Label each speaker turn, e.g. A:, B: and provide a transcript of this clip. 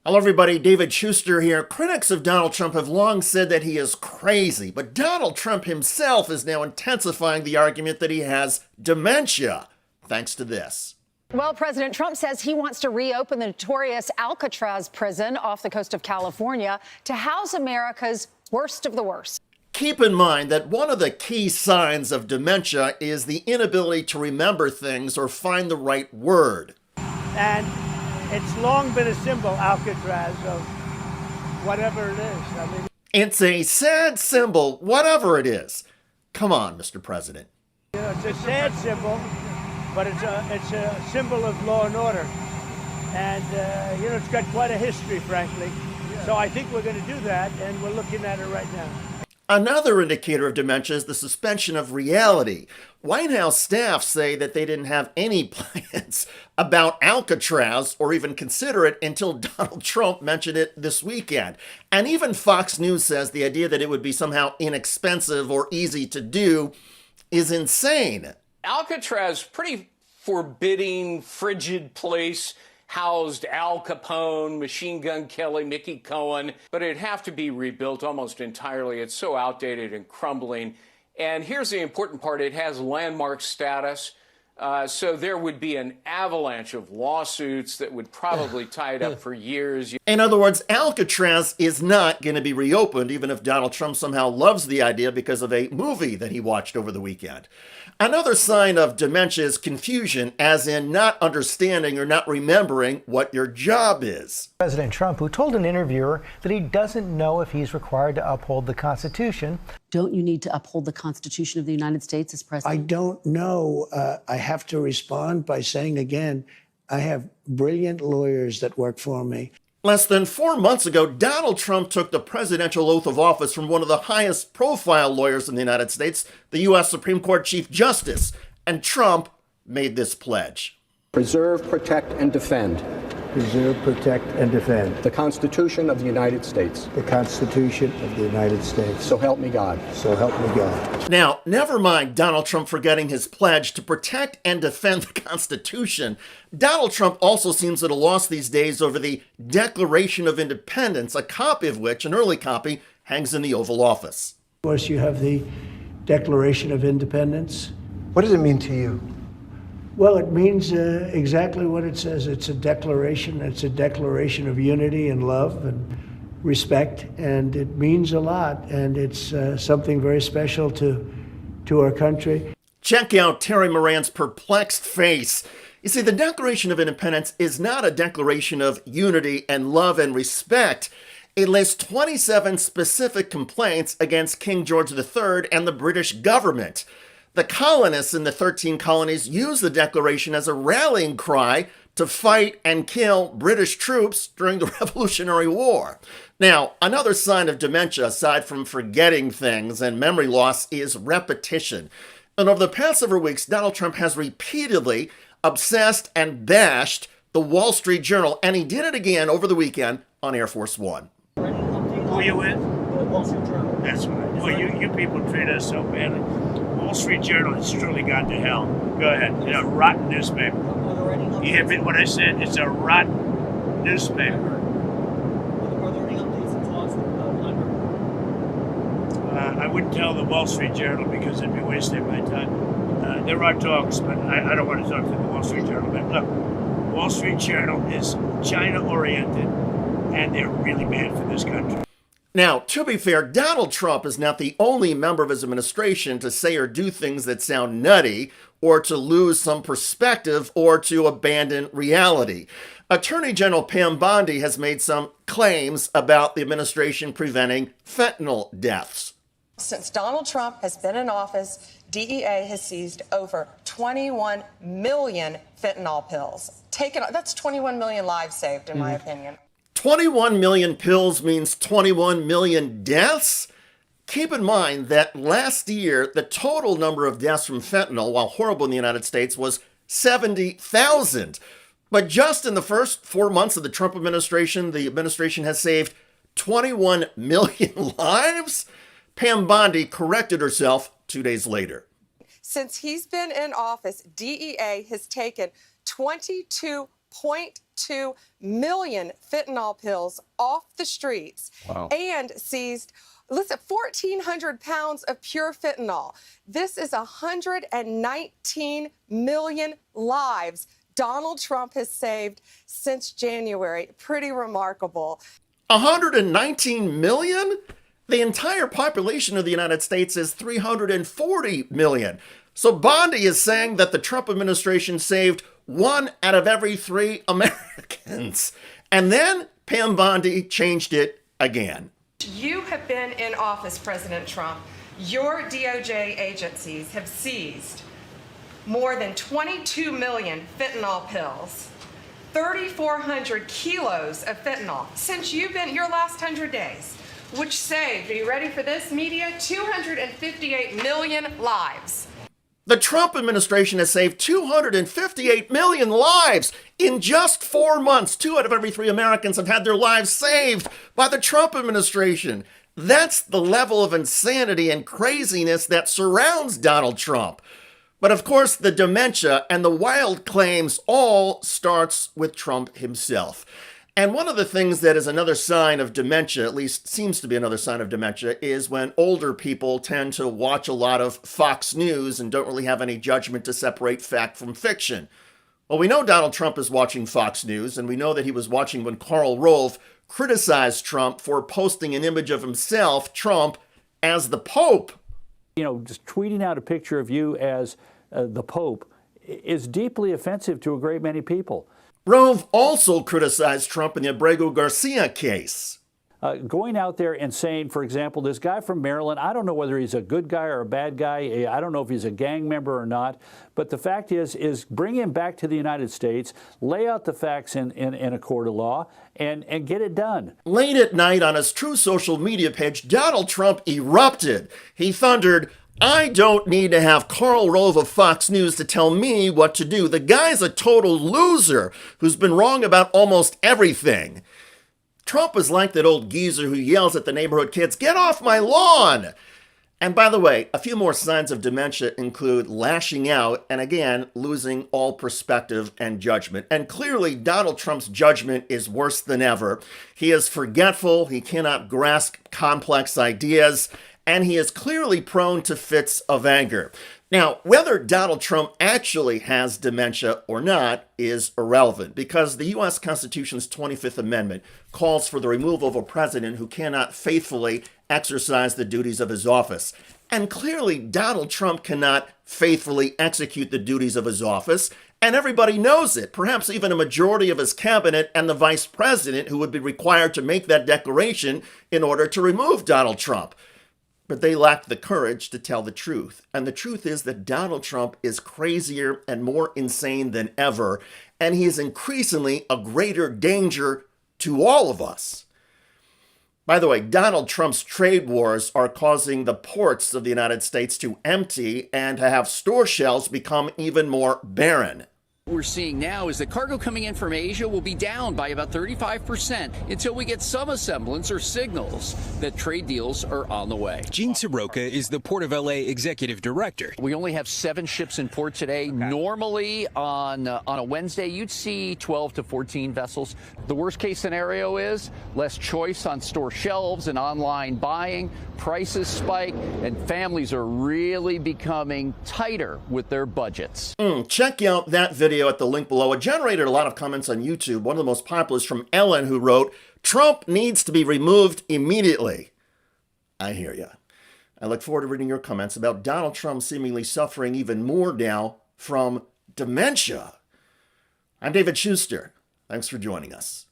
A: Hello, everybody. David Schuster here. Critics of Donald Trump have long said that he is crazy, but Donald Trump himself is now intensifying the argument that he has dementia, thanks to this.
B: Well, President Trump says he wants to reopen the notorious Alcatraz prison off the coast of California to house America's worst of the worst.
A: Keep in mind that one of the key signs of dementia is the inability to remember things or find the right word.
C: And it's long been a symbol, Alcatraz, of whatever it is.
A: It's a sad symbol, whatever it is. Come on, Mr. President.
C: You know, it's a sad symbol, but it's a symbol of law and order. And, it's got quite a history, frankly. So I think we're going to do that, and we're looking at it right now.
A: Another indicator of dementia is the suspension of reality. White House staff say that they didn't have any plans about Alcatraz or even consider it until Donald Trump mentioned it this weekend. And even Fox News says the idea that it would be somehow inexpensive or easy to do is insane.
D: Alcatraz, pretty forbidding, frigid place. Housed Al Capone, Machine Gun Kelly, Mickey Cohen, but it'd have to be rebuilt almost entirely. It's so outdated and crumbling. And here's the important part. It has landmark status. So there would be an avalanche of lawsuits that would probably tie it up for years.
A: In other words, Alcatraz is not going to be reopened, even if Donald Trump somehow loves the idea because of a movie that he watched over the weekend. Another sign of dementia is confusion, as in not understanding or not remembering what your job is.
E: President Trump, who told an interviewer that he doesn't know if he's required to uphold the Constitution.
F: Don't you need to uphold the Constitution of the United States as president?
G: I don't know. I have to respond by saying again, I have brilliant lawyers that work for me.
A: Less than 4 months ago, Donald Trump took the presidential oath of office from one of the highest profile lawyers in the United States, the U.S. Supreme Court Chief Justice, and Trump made this pledge.
H: Preserve, protect, and defend.
G: Preserve, protect, and defend.
H: The Constitution of the United States.
G: The Constitution of the United States.
H: So help me God.
G: So help me God.
A: Now, never mind Donald Trump forgetting his pledge to protect and defend the Constitution. Donald Trump also seems at a loss these days over the Declaration of Independence, a copy of which, an early copy, hangs in the Oval Office.
G: Of course, you have the Declaration of Independence.
I: What does it mean to you?
G: Well, it means exactly what it says. It's a declaration. It's a declaration of unity and love and respect, and it means a lot, and it's something very special to our country.
A: Check out Terry Moran's perplexed face. You see, the Declaration of Independence is not a declaration of unity and love and respect. It lists 27 specific complaints against King George III and the British government. The colonists in the 13 colonies used the Declaration as a rallying cry to fight and kill British troops during the Revolutionary War. Now, another sign of dementia, aside from forgetting things and memory loss, is repetition. And over the past several weeks, Donald Trump has repeatedly obsessed and bashed the Wall Street Journal, and he did it again over the weekend on Air Force One.
C: Who are you with? The Wall Street Journal. That's right. Well, you people treat us so badly. Wall Street Journal has truly gone to hell. Go ahead. It's a rotten newspaper. You hear me? What I said? It's a rotten newspaper.
J: Are there any updates and talks with
C: I wouldn't tell the Wall Street Journal because it'd be wasting my time. There are talks, but I don't want to talk to the Wall Street Journal. But look, Wall Street Journal is China-oriented, and they're really bad for this country.
A: Now, to be fair, Donald Trump is not the only member of his administration to say or do things that sound nutty, or to lose some perspective, or to abandon reality. Attorney General Pam Bondi has made some claims about the administration preventing fentanyl deaths.
K: Since Donald Trump has been in office, DEA has seized over 21 million fentanyl pills. That's 21 million lives saved, in my opinion.
A: 21 million pills means 21 million deaths? Keep in mind that last year, the total number of deaths from fentanyl, while horrible in the United States, was 70,000. But just in the first 4 months of the Trump administration, the administration has saved 21 million lives? Pam Bondi corrected herself 2 days later.
K: Since he's been in office, DEA has taken 22.2 22 million fentanyl pills off the streets and seized, listen, 1,400 pounds of pure fentanyl. This is 119 million lives Donald Trump has saved since January. Pretty remarkable.
A: 119 million? The entire population of the United States is 340 million. So Bondi is saying that the Trump administration saved 1 out of every 3 Americans. And then Pam Bondi changed it again.
K: You have been in office, President Trump. Your DOJ agencies have seized more than 22 million fentanyl pills, 3,400 kilos of fentanyl since you've been your last 100 days, which saved, are you ready for this, media? 258 million lives.
A: The Trump administration has saved 258 million lives. In just 4 months, 2 out of every 3 Americans have had their lives saved by the Trump administration. That's the level of insanity and craziness that surrounds Donald Trump. But of course, the dementia and the wild claims all starts with Trump himself. And one of the things that is another sign of dementia, at least seems to be another sign of dementia, is when older people tend to watch a lot of Fox News and don't really have any judgment to separate fact from fiction. Well, we know Donald Trump is watching Fox News, and we know that he was watching when Karl Rove criticized Trump for posting an image of himself, Trump, as the Pope.
I: You know, just tweeting out a picture of you as the Pope is deeply offensive to a great many people.
A: Rove also criticized Trump in the Abrego Garcia case.
I: Going out there and saying, for example, this guy from Maryland, I don't know whether he's a good guy or a bad guy. I don't know if he's a gang member or not. But the fact is bring him back to the United States, lay out the facts in a court of law, and get it done.
A: Late at night on his true social media page, Donald Trump erupted. He thundered, "I don't need to have Karl Rove of Fox News to tell me what to do. The guy's a total loser who's been wrong about almost everything." Trump is like that old geezer who yells at the neighborhood kids, "Get off my lawn!" And by the way, a few more signs of dementia include lashing out and, again, losing all perspective and judgment. And clearly, Donald Trump's judgment is worse than ever. He is forgetful, he cannot grasp complex ideas, and he is clearly prone to fits of anger. Now, whether Donald Trump actually has dementia or not is irrelevant, because the U.S. Constitution's 25th Amendment calls for the removal of a president who cannot faithfully exercise the duties of his office. And clearly, Donald Trump cannot faithfully execute the duties of his office, and everybody knows it, perhaps even a majority of his cabinet and the vice president who would be required to make that declaration in order to remove Donald Trump. But they lack the courage to tell the truth. And the truth is that Donald Trump is crazier and more insane than ever, and he is increasingly a greater danger to all of us. By the way, Donald Trump's trade wars are causing the ports of the United States to empty and to have store shelves become even more barren.
L: What we're seeing now is that cargo coming in from Asia will be down by about 35% until we get some semblance or signals that trade deals are on the way.
M: Gene Soroka is the Port of LA executive director.
L: We only have 7 ships in port today. Normally on a Wednesday, you'd see 12 to 14 vessels. The worst case scenario is less choice on store shelves and online buying. Prices spike and families are really becoming tighter with their budgets.
A: Check out that video at the link below. It generated a lot of comments on YouTube. One of the most popular is from Ellen, who wrote, "Trump needs to be removed immediately." I hear ya. I look forward to reading your comments about Donald Trump seemingly suffering even more now from dementia. I'm David Schuster. Thanks for joining us.